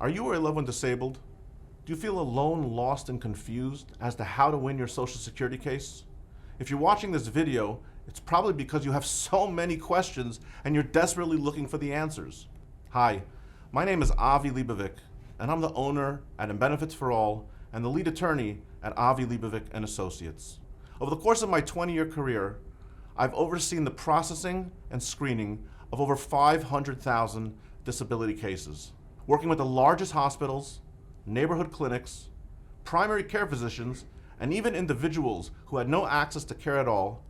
Are you or a loved one disabled? Do you feel alone, lost, and confused as to how to win your Social Security case? If you're watching this video, it's probably because you have so many questions and you're desperately looking for the answers. Hi, my name is Avi Libovic, and I'm the owner at Benefits for All and the lead attorney at Avi Libovic and Associates. Over the course of my 20-year career, I've overseen the processing and screening of over 500,000 disability cases, working with the largest hospitals, neighborhood clinics, primary care physicians, and even individuals who had no access to care at all.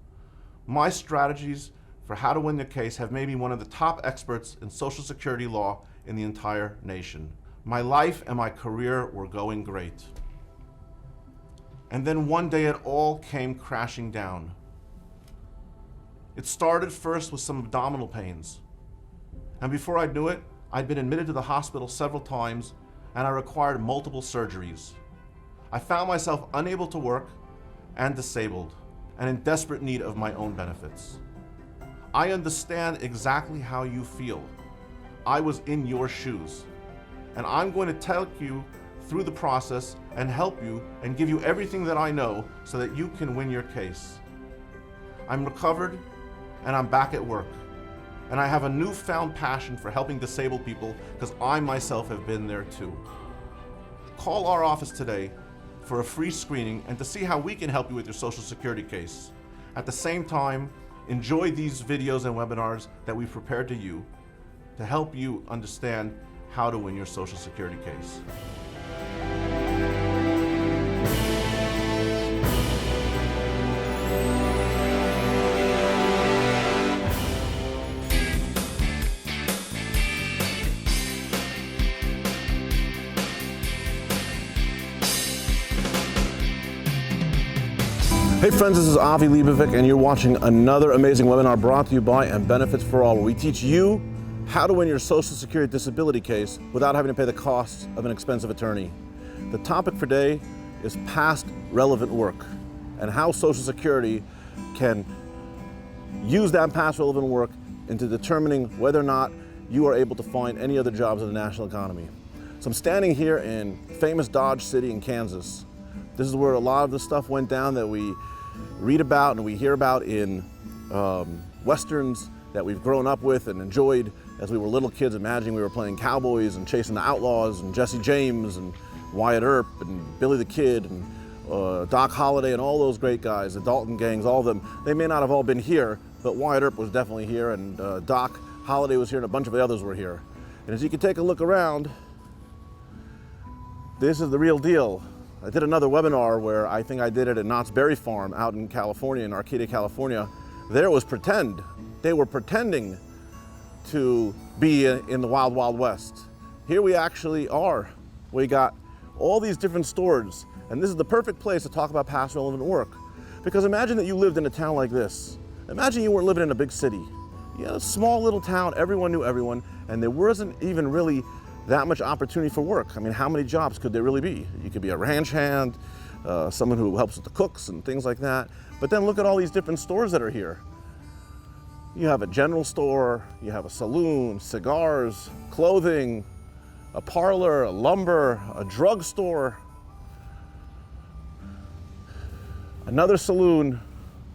My strategies for how to win the case have made me one of the top experts in Social Security law in the entire nation. My life and my career were going great. And then one day it all came crashing down. It started first with some abdominal pains. And before I knew it, I'd been admitted to the hospital several times and I required multiple surgeries. I found myself unable to work and disabled and in desperate need of my own benefits. I understand exactly how you feel. I was in your shoes. And I'm going to take you through the process and help you and give you everything that I know so that you can win your case. I'm recovered and I'm back at work. And I have a newfound passion for helping disabled people because I myself have been there too. Call our office today for a free screening and to see how we can help you with your Social Security case. At the same time, enjoy these videos and webinars that we've prepared to help you understand how to win your Social Security case. Hey friends, this is Avi Libovic and you're watching another amazing webinar brought to you by Benefits for All, where we teach you how to win your Social Security disability case without having to pay the costs of an expensive attorney. The topic for today is past relevant work and how Social Security can use that past relevant work into determining whether or not you are able to find any other jobs in the national economy. So I'm standing here in famous Dodge City in Kansas. This is where a lot of the stuff went down that we read about and we hear about in Westerns that we've grown up with and enjoyed as we were little kids, imagining we were playing cowboys and chasing the outlaws and Jesse James and Wyatt Earp and Billy the Kid and Doc Holliday and all those great guys, the Dalton gangs, all of them. They may not have all been here, but Wyatt Earp was definitely here and Doc Holliday was here and a bunch of the others were here. And as you can take a look around, this is the real deal. I did another webinar where I think I did it at Knott's Berry Farm out in California, in Arcadia, California. There it was pretend. They were pretending to be in the Wild Wild West. Here we actually are. We got all these different stores, and this is the perfect place to talk about past relevant work. Because imagine that you lived in a town like this. Imagine you weren't living in a big city. You had a small little town, everyone knew everyone, and there wasn't even really that much opportunity for work. I mean, how many jobs could there really be? You could be a ranch hand, someone who helps with the cooks and things like that. But then look at all these different stores that are here. You have a general store, you have a saloon, cigars, clothing, a parlor, a lumber, a drugstore, another saloon,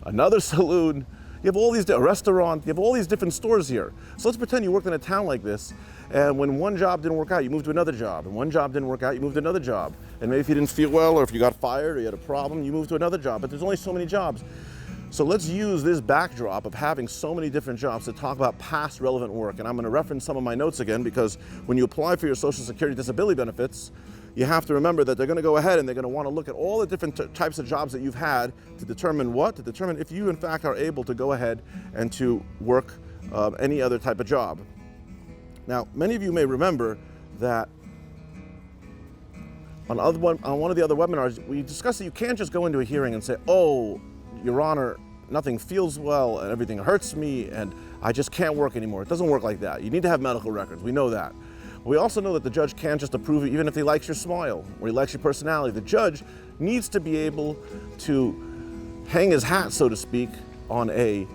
You have all these, a restaurant, you have all these different stores here. So let's pretend you worked in a town like this, and when one job didn't work out, you moved to another job, and one job didn't work out, you moved to another job. And maybe if you didn't feel well, or if you got fired, or you had a problem, you moved to another job, but there's only so many jobs. So let's use this backdrop of having so many different jobs to talk about past relevant work. And I'm gonna reference some of my notes again, because when you apply for your Social Security disability benefits, you have to remember that they're gonna go ahead and they're gonna wanna look at all the different types of jobs that you've had to determine what? To determine if you in fact are able to go ahead and to work any other type of job. Now, many of you may remember that on one of the other webinars, we discussed that you can't just go into a hearing and say, oh, Your Honor, nothing feels well and everything hurts me and I just can't work anymore. It doesn't work like that. You need to have medical records, we know that. We also know that the judge can't just approve it even if he likes your smile or he likes your personality. The judge needs to be able to hang his hat, so to speak, on a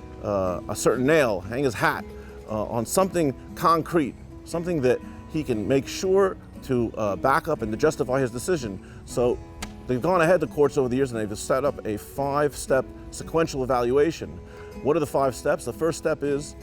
certain nail, hang his hat on something concrete, something that he can make sure to back up and to justify his decision. So they've gone ahead, the courts over the years, and they've set up a 5-step sequential evaluation. What are the 5 steps? The first step is,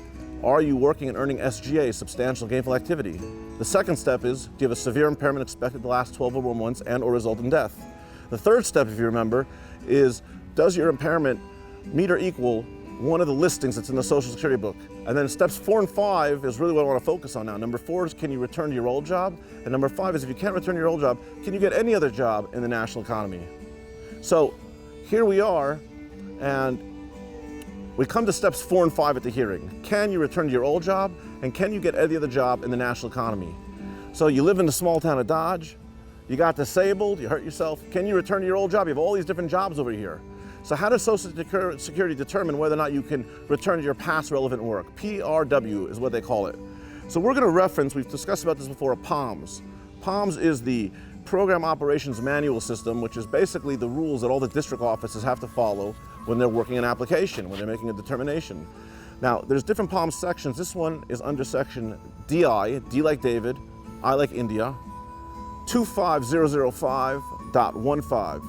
are you working and earning SGA, substantial gainful activity? The second step is, do you have a severe impairment expected to last 12 or more months and or result in death? The third step, if you remember, is, does your impairment meet or equal one of the listings that's in the Social Security book? And then steps 4 and 5 is really what I want to focus on now. Number 4 is, can you return to your old job? And number 5 is, if you can't return to your old job, can you get any other job in the national economy? So here we are, and we come to steps 4 and 5 at the hearing. Can you return to your old job? And can you get any other job in the national economy? So you live in the small town of Dodge, you got disabled, you hurt yourself. Can you return to your old job? You have all these different jobs over here. So how does Social Security determine whether or not you can return to your past relevant work? PRW is what they call it. So we're going to reference, we've discussed about this before, POMS. POMS is the Program Operations Manual System, which is basically the rules that all the district offices have to follow when they're working an application, when they're making a determination. Now, there's different POMS sections. This one is under section DI, D like David, I like India, 25005.15.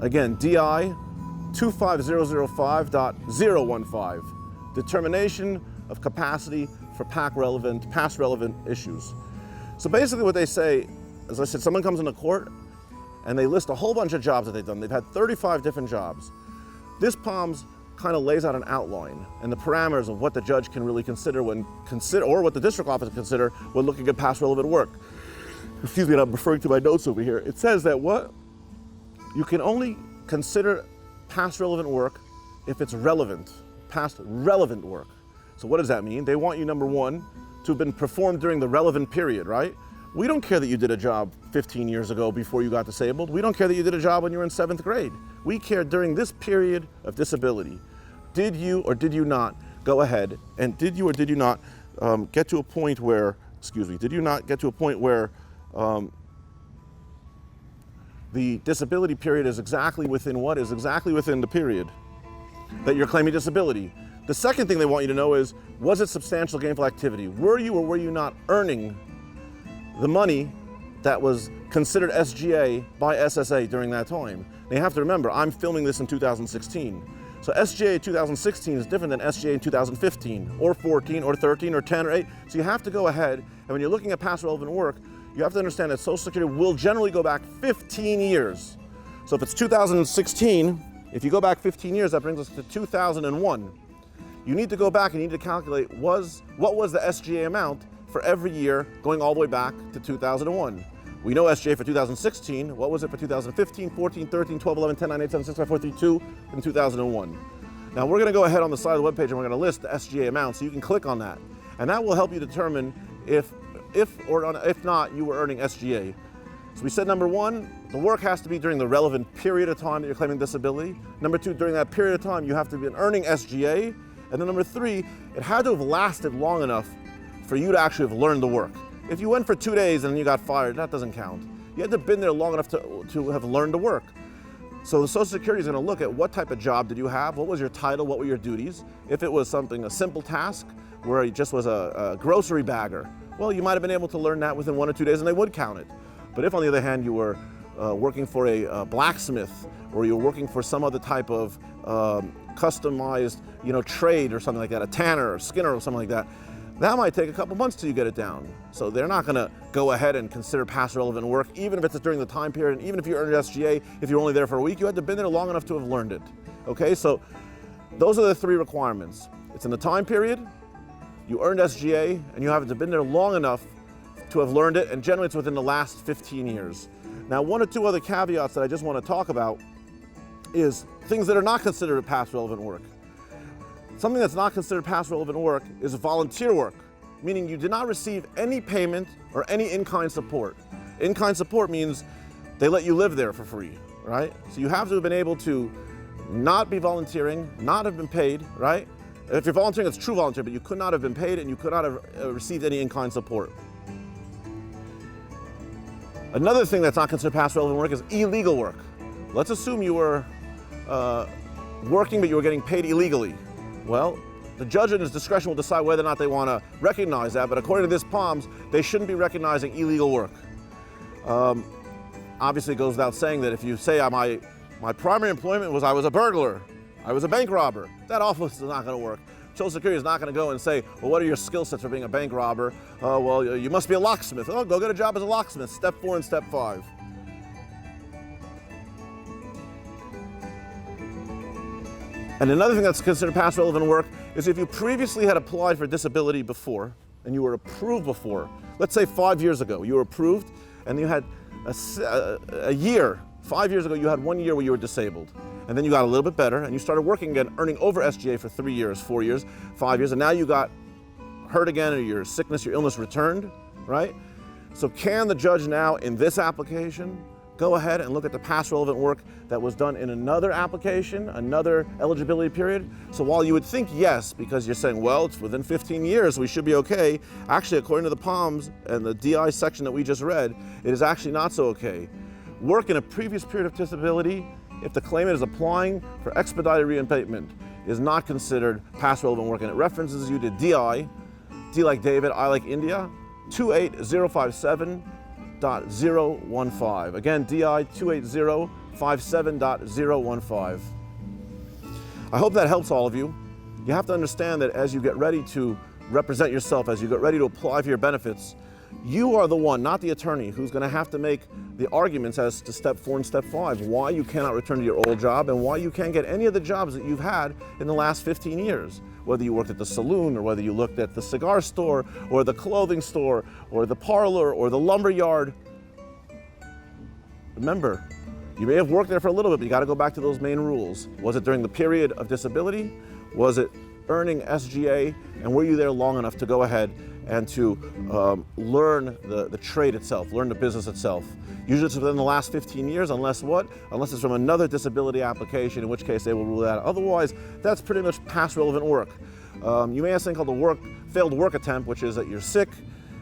Again, DI 25005.015, determination of capacity for past relevant issues. So basically what they say, as I said, someone comes into court and they list a whole bunch of jobs that they've done. They've had 35 different jobs. This POMS kind of lays out an outline and the parameters of what the judge can really consider or what the district office can consider when looking at past relevant work. Excuse me, I'm referring to my notes over here. It says that you can only consider past relevant work if it's relevant, past relevant work. So what does that mean? They want you, number 1, to have been performed during the relevant period, right? We don't care that you did a job 15 years ago before you got disabled. We don't care that you did a job when you were in 7th grade. We care during this period of disability. Did you or did you not go ahead and did you or did you not get to a point where, did you not get to a point where the disability period is exactly within the period that you're claiming disability? The second thing they want you to know is, was it substantial gainful activity? Were you or were you not earning the money that was considered SGA by SSA during that time? Now you have to remember, I'm filming this in 2016. So SGA 2016 is different than SGA in 2015, or 14, or 13, or 10, or 8. So you have to go ahead, and when you're looking at past relevant work, you have to understand that Social Security will generally go back 15 years. So if it's 2016, if you go back 15 years, that brings us to 2001. You need to go back and you need to calculate what was the SGA amount for every year going all the way back to 2001. We know SGA for 2016. What was it for 2015, 14, 13, 12, 11, 10, 9, 8, 7, 6, 5, 4, 3, 2, and 2001? Now we're going to go ahead on the side of the webpage and we're going to list the SGA amount, so you can click on that. And that will help you determine if not, you were earning SGA. So we said, number 1, the work has to be during the relevant period of time that you're claiming disability. Number 2, during that period of time, you have to be earning SGA. And then number 3, it had to have lasted long enough for you to actually have learned the work. If you went for 2 days and then you got fired, that doesn't count. You had to have been there long enough to have learned the work. So the Social Security is going to look at what type of job did you have, what was your title, what were your duties. If it was a simple task where it just was a grocery bagger, well, you might have been able to learn that within 1 or 2 days and they would count it. But if, on the other hand, you were working for a blacksmith, or you were working for some other type of customized trade or something like that, a tanner or skinner or something like that, that might take a couple months till you get it down. So they're not going to go ahead and consider past relevant work, even if it's during the time period, and even if you earned SGA, if you're only there for a week, you had to have been there long enough to have learned it. Okay, so those are the 3 requirements. It's in the time period, you earned SGA, and you haven't been there long enough to have learned it, and generally it's within the last 15 years. Now, 1 or 2 other caveats that I just want to talk about is things that are not considered past relevant work. Something that's not considered past relevant work is volunteer work, meaning you did not receive any payment or any in-kind support. In-kind support means they let you live there for free, right? So you have to have been able to not be volunteering, not have been paid, right? If you're volunteering, it's true volunteer, but you could not have been paid and you could not have received any in-kind support. Another thing that's not considered past relevant work is illegal work. Let's assume you were working, but you were getting paid illegally. Well, The judge in his discretion will decide whether or not they want to recognize that, but according to this POMS, they shouldn't be recognizing illegal work. Obviously it goes without saying that if you say my primary employment was I was a burglar, I was a bank robber, that also is not going to work. Social Security is not going to go and say, well, what are your skill sets for being a bank robber? Well, you must be a locksmith. Oh, go get a job as a locksmith. Step 4 and step 5. And another thing that's considered past relevant work is if you previously had applied for disability before and you were approved before, let's say 5 years ago, you were approved and you had a year, 5 years ago, you had 1 year where you were disabled. And then you got a little bit better and you started working again, earning over SGA for 3 years, 4 years, 5 years, and now you got hurt again or your sickness, your illness returned, right? So can the judge now in this application go ahead and look at the past relevant work that was done in another application, another eligibility period? So while you would think yes, because you're saying, well, it's within 15 years, so we should be okay. Actually, according to the POMS and the DI section that we just read, it is actually not so okay. Work in a previous period of disability, if the claimant is applying for expedited reinstatement, is not considered past relevant work, and it references you to DI, D like David, I like India, 28057.015. Again, DI 28057.015. I hope that helps all of you. You have to understand that as you get ready to represent yourself, as you get ready to apply for your benefits, you are the one, not the attorney, who's going to have to make the arguments as to step 4 and step 5, why you cannot return to your old job and why you can't get any of the jobs that you've had in the last 15 years. Whether you worked at the saloon or whether you looked at the cigar store or the clothing store or the parlor or the lumber yard. Remember, you may have worked there for a little bit, but you got to go back to those main rules. Was it during the period of disability? Was it earning SGA? And were you there long enough to go ahead and to learn the trade itself, learn the business itself? Usually it's within the last 15 years, unless what? Unless it's from another disability application, in which case they will rule that out. Otherwise, that's pretty much past relevant work. You may have something called a failed work attempt, which is that you're sick,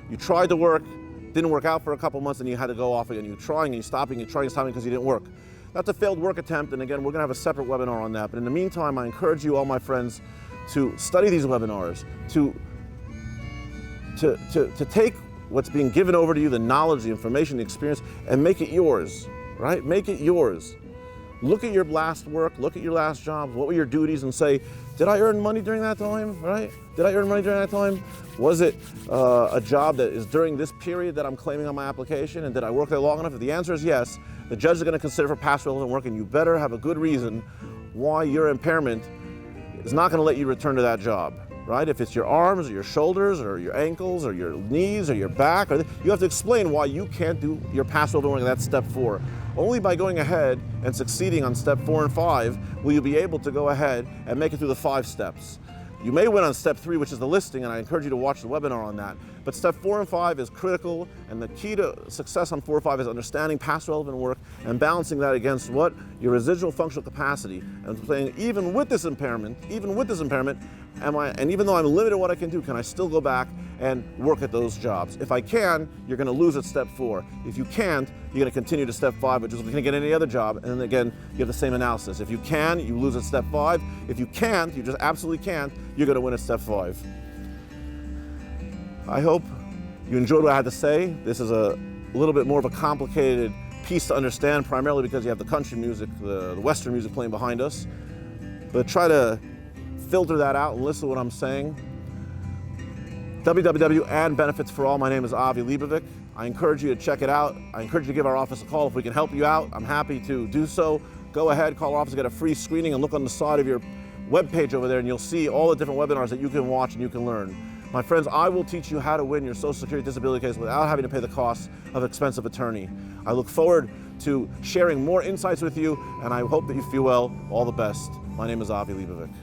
you tried to work, didn't work out for a couple months, and you had to go off again. You're trying and you're stopping and trying and stopping because you didn't work. That's a failed work attempt, and again, we're gonna have a separate webinar on that. But in the meantime, I encourage you, all my friends, to study these webinars, to take what's being given over to you, the knowledge, the information, the experience, and make it yours, right? Make it yours. Look at your last work, look at your last job, what were your duties, and say, did I earn money during that time, right? Did I earn money during that time? Was it a job that is during this period that I'm claiming on my application, and did I work there long enough? If the answer is yes, the judge is going to consider for past relevant work, and you better have a good reason why your impairment is not going to let you return to that job. Right? If it's your arms or your shoulders or your ankles or your knees or your back, you have to explain why you can't do your past relevant work. That's step 4. Only by going ahead and succeeding on step 4 and 5 will you be able to go ahead and make it through the 5 steps. You may win on step 3, which is the listing, and I encourage you to watch the webinar on that. But step 4 and 5 is critical, and the key to success on 4 and 5 is understanding past relevant work and balancing that against what? Your residual functional capacity. And saying, even with this impairment, and even though I'm limited in what I can do, can I still go back and work at those jobs? If I can, you're going to lose at step 4. If you can't, you're going to continue to step 5, which is going to get any other job. And then again, you have the same analysis. If you can, you lose at step 5. If you can't, you just absolutely can't, you're going to win at step 5. I hope you enjoyed what I had to say. This is a little bit more of a complicated piece to understand, primarily because you have the country music, the Western music playing behind us. But try to filter that out and listen to what I'm saying. www and Benefits for All. My name is Avi Libovic. I encourage you to check it out. I encourage you to give our office a call. If we can help you out, I'm happy to do so. Go ahead, call our office, get a free screening, and look on the side of your webpage over there, and you'll see all the different webinars that you can watch and you can learn. My friends, I will teach you how to win your Social Security disability case without having to pay the cost of expensive attorney. I look forward to sharing more insights with you, and I hope that you feel well. All the best. My name is Avi Libovic.